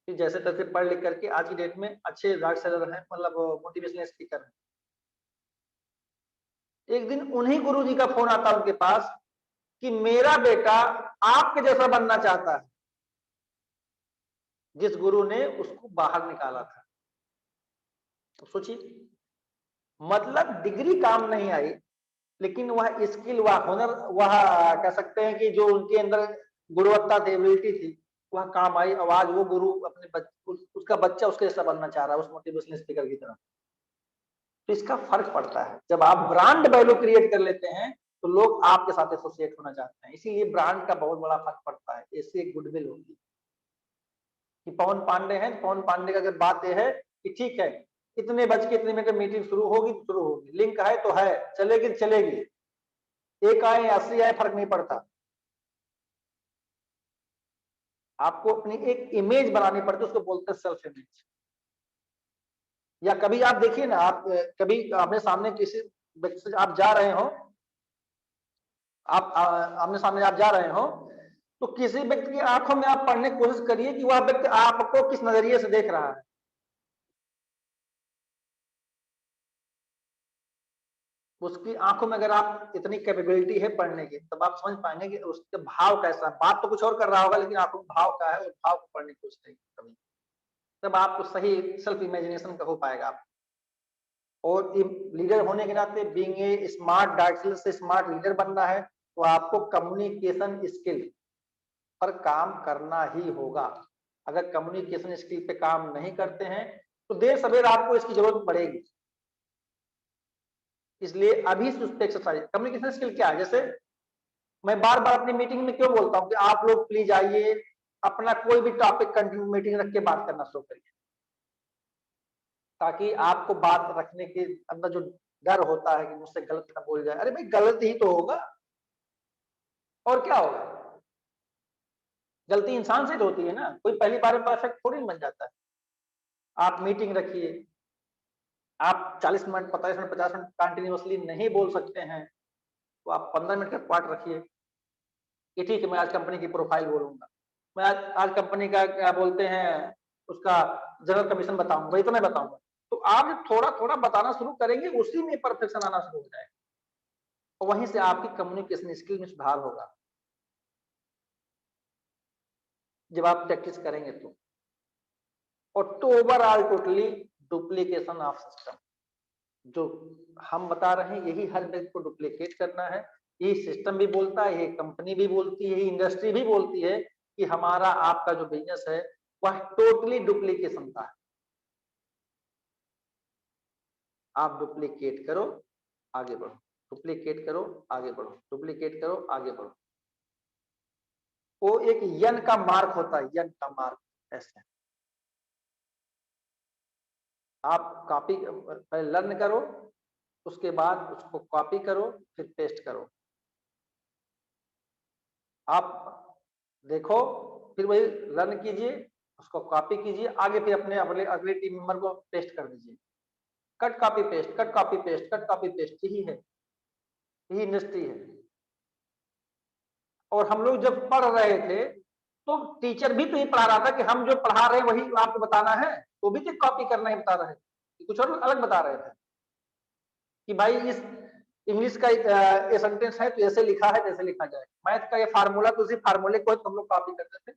कि जैसे तैसे पढ़ लिख करके आज की डेट में अच्छे राइट सेलर हैं, मतलब मोटिवेशनल स्पीकर हैं। एक दिन उन्हीं गुरु जी का फोन आता उनके पास कि मेरा बेटा आपके जैसा बनना चाहता है, जिस गुरु ने उसको बाहर निकाला था। तो सोचिए, मतलब डिग्री काम नहीं आई, लेकिन वह स्किल, वह हुनर, वह कह सकते हैं कि जो उनके अंदर गुणवत्ता थी, एबिलिटी थी, वह काम आई। आवाज वो गुरु अपने उसका बच्चा उसके जैसा बनना चाह रहा है, उस मोटिवेशनल स्पीकर की तरह। तो इसका फर्क पड़ता है, जब आप ब्रांड वैल्यू क्रिएट कर लेते हैं तो लोग आपके साथ एसोसिएट होना चाहते हैं। इसीलिए ब्रांड का बहुत बड़ा फर्क पड़ता है, इससे एक गुडविल होगी। कि पवन पांडे हैं, पवन पांडे का अगर बात यह है कि ठीक है, इतने बज के इतने मिनट मीटिंग शुरू होगी तो शुरू होगी, लिंक है तो है, चलेगी तो चलेगी, 1 आए 80 आए फर्क नहीं पड़ता। आपको अपनी एक इमेज बनानी पड़ती है, उसको बोलते हैं सेल्फ इमेज। या कभी आप देखिए ना, आप कभी अपने सामने किसी व्यक्ति से आप जा रहे हो, आप आमने सामने आप जा रहे हो, तो किसी व्यक्ति की आंखों में आप पढ़ने की कोशिश करिए कि वह व्यक्ति आपको किस नजरिए से देख रहा है। उसकी आंखों में अगर आप इतनी कैपेबिलिटी है पढ़ने की, तब आप समझ पाएंगे कि उसके भाव कैसा है। बात तो कुछ और कर रहा होगा, लेकिन आंखों में भाव क्या है, उस भाव को पढ़ने की कोशिश करिए कभी, तब आपको सही सेल्फ इमेजिनेशन का हो पाएगा। आप और लीडर होने के नाते, बीइंग ए स्मार्ट डायरेक्टर से स्मार्ट लीडर बनना है, तो आपको कम्युनिकेशन स्किल पर काम करना ही होगा। अगर कम्युनिकेशन स्किल पे काम नहीं करते हैं तो देर सवेर आपको इसकी जरूरत पड़ेगी। इसलिए अभी से उस पर एक्सरसाइज। कम्युनिकेशन स्किल क्या है, जैसे मैं बार बार अपनी मीटिंग में क्यों बोलता हूं कि आप लोग प्लीज आइए, अपना कोई भी टॉपिक कंटिन्यू मीटिंग रख के बात करना शुरू करिए, ताकि आपको बात रखने के अंदर जो डर होता है कि मुझसे गलत ना बोल जाए, अरे भाई गलत ही तो होगा, और क्या होगा। गलती इंसान से तो होती है ना, कोई पहली बार में परफेक्ट थोड़ी बन जाता है। आप मीटिंग रखिए, आप 40 मिनट 45 मिनट 50 मिनट कंटिन्यूअसली नहीं बोल सकते हैं, तो आप 15 मिनट का पार्ट रखिए कि ठीक है, मैं आज कंपनी की प्रोफाइल बोलूंगा, मैं आज कंपनी का क्या बोलते हैं उसका जनरल कमीशन बताऊंगा, इतना बताऊंगा। तो आप थोड़ा थोड़ा बताना शुरू करेंगे, उसी में परफेक्शन आना शुरू हो जाएगा, और वहीं से आपकी कम्युनिकेशन स्किल में सुधार होगा जब आप प्रैक्टिस करेंगे तो। और तो overall totally duplication of system, जो हम बता रहे हैं यही हर व्यक्ति को डुप्लीकेट करना है। यही सिस्टम भी बोलता है, यही कंपनी भी बोलती है, यही इंडस्ट्री भी बोलती है कि हमारा आपका जो बिजनेस है वह टोटली डुप्लीकेशन का है। आप डुप्लीकेट करो, आगे बढ़ो, डुप्लीकेट करो, आगे बढ़ो, डुप्लीकेट करो, आगे बढ़ो। वो एक यन का मार्क होता है, यन का मार्क, ऐसे आप कॉपी पहले लर्न करो, उसके बाद उसको कॉपी करो, फिर पेस्ट करो। आप देखो, फिर वही रन कीजिए, उसको कॉपी कीजिए, आगे फिर अपने अगले टीम मेंबर को पेस्ट कर दीजिए। Cut copy paste, cut copy paste, cut copy paste, यही है, यही इंडस्ट्री है। और हम लोग जब पढ़ रहे थे तो टीचर भी तो ये पढ़ा रहा था कि हम जो पढ़ा रहे हैं वही आपको बताना है, वो भी तो कॉपी करना ही बता रहे थे, कुछ और अलग बता रहे थे कि भाई इस इंग्लिश का ये सेंटेंस है तो ऐसे लिखा है जैसे लिखा जाए। मैथ का ये फार्मूला तो उसी फार्मूले को हम लोग कॉपी करते थे।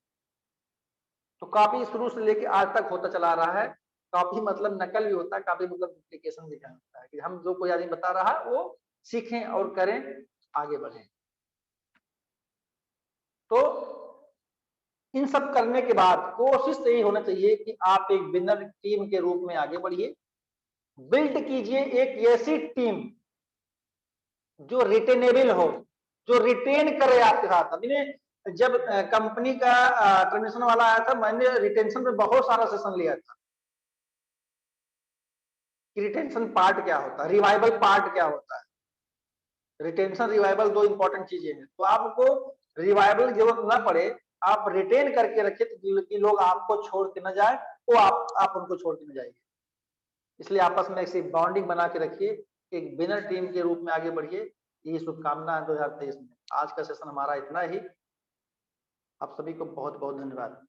तो कॉपी शुरू से लेके आज तक होता चला रहा है। कॉपी मतलब नकल भी होता है, कॉपी मतलब डुप्लीकेशन भी होता है कि हम जो कोई आदमी बता रहा है वो सीखें और करें, आगे बढ़ें। तो इन सब करने के बाद कोशिश यही होना चाहिए कि आप एक विनर टीम के रूप में आगे बढ़िए। बिल्ड कीजिए एक ऐसी टीम जो रिटेनेबल हो, जो रिटेन करे आपके साथ। मैंने जब कंपनी का ट्रांजिशन वाला आया था, मैंने रिटेंशन में बहुत सारा सेशन लिया था कि रिटेंशन पार्ट क्या होता है, रिवाइवल पार्ट क्या होता है। रिटेंशन रिवाइवल दो इंपॉर्टेंट चीजें हैं। तो आपको रिवाइवल की जरूरत ना पड़े, आप रिटेन करके रखिए कि लोग आपको छोड़ के न जाए, वो आप उनको छोड़ के न जाइए। इसलिए आपस में ऐसी बॉन्डिंग बना के रखिए, एक विनर टीम के रूप में आगे बढ़िए। यही शुभकामना है 2023 में। आज का सेशन हमारा इतना ही। आप सभी को बहुत बहुत धन्यवाद।